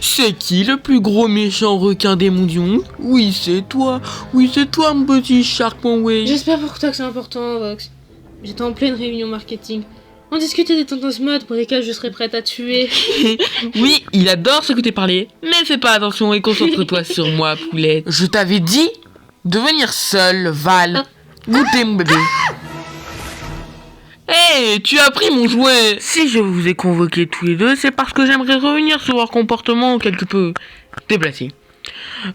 C'est qui le plus gros méchant requin des mondiaux? Oui, c'est toi, mon petit Shark Way. J'espère pour toi que c'est important, Vox. J'étais en pleine réunion marketing. On discutait des tendances mode pour lesquelles je serais prête à tuer. Oui, il adore s'écouter parler, mais fais pas attention et concentre-toi sur moi, poulette. Je t'avais dit de venir seul, Val. Goûtez mon bébé. Hé, tu as pris mon jouet. Si je vous ai convoqués tous les deux, c'est parce que j'aimerais revenir sur leur comportement quelque peu déplacé.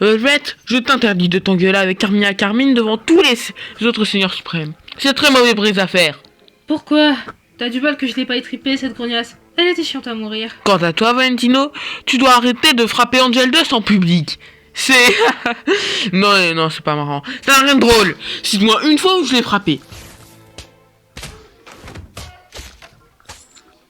Vette, je t'interdis de t'engueuler avec Carmina Carmine devant tous les autres seigneurs suprêmes. C'est très mauvais prise à faire. Pourquoi? T'as du bol que je l'ai pas étripée, cette grognasse. Elle était chiante à mourir. Quant à toi, Valentino, tu dois arrêter de frapper Angel Dust en public. C'est... non, c'est pas marrant. Ça n'a rien de drôle. Cite-moi une fois où je l'ai frappé.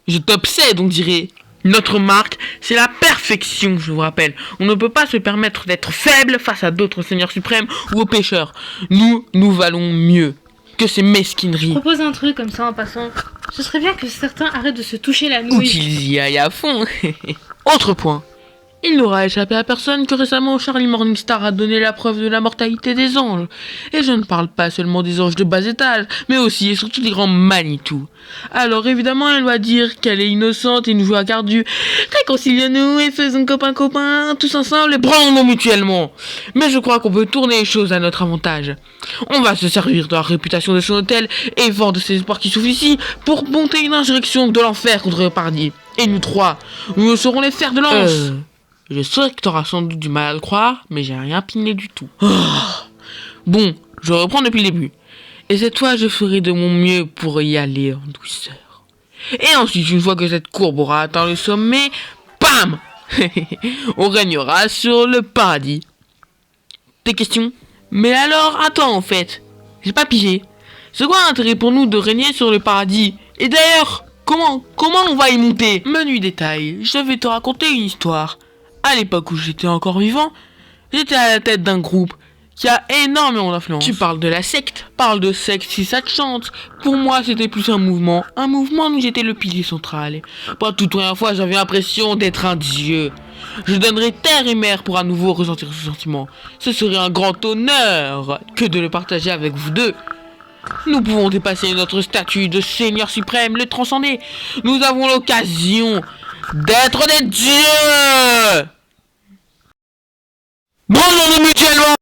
Je t'obsède, on dirait. Notre marque, c'est la perfection, je vous rappelle. On ne peut pas se permettre d'être faible face à d'autres seigneurs suprêmes ou aux pêcheurs. Nous valons mieux que ces mesquineries. Je propose un truc comme ça en passant. Ce serait bien que certains arrêtent de se toucher la nouille. Ou qu'ils y aillent à fond. Autre point. Il n'aura échappé à personne que récemment Charlie Morningstar a donné la preuve de la mortalité des anges. Et je ne parle pas seulement des anges de bas étage, mais aussi et surtout des grands Manitou. Alors évidemment elle va dire qu'elle est innocente et nous joue à Cardu. Réconcilions-nous et faisons copain tous ensemble et branlons-nous mutuellement. Mais je crois qu'on peut tourner les choses à notre avantage. On va se servir de la réputation de son hôtel et vent de ses espoirs qui souffrent ici pour monter une insurrection de l'enfer contre le paradis. Et nous trois, nous serons les fers de lance. Je sais que t'auras sans doute du mal à le croire, mais j'ai rien piné du tout. Bon, je reprends depuis le début. Et cette fois, je ferai de mon mieux pour y aller en douceur. Et ensuite, une fois que cette courbe aura atteint le sommet, bam on régnera sur le paradis. Des questions? Mais alors, attends en fait. J'ai pas pigé. C'est quoi l'intérêt pour nous de régner sur le paradis? Et d'ailleurs, comment on va y monter? Menu détail, je vais te raconter une histoire. À l'époque où j'étais encore vivant, j'étais à la tête d'un groupe qui a énormément d'influence. Tu parles de la secte, parle de secte si ça te chante. Pour moi, c'était plus un mouvement où j'étais le pilier central. Pas toute première fois, j'avais l'impression d'être un dieu. Je donnerais terre et mer pour à nouveau ressentir ce sentiment. Ce serait un grand honneur que de le partager avec vous deux. Nous pouvons dépasser notre statut de Seigneur suprême, le transcender. Nous avons l'occasion d'être des dieux. Branlons-nous mutuellement.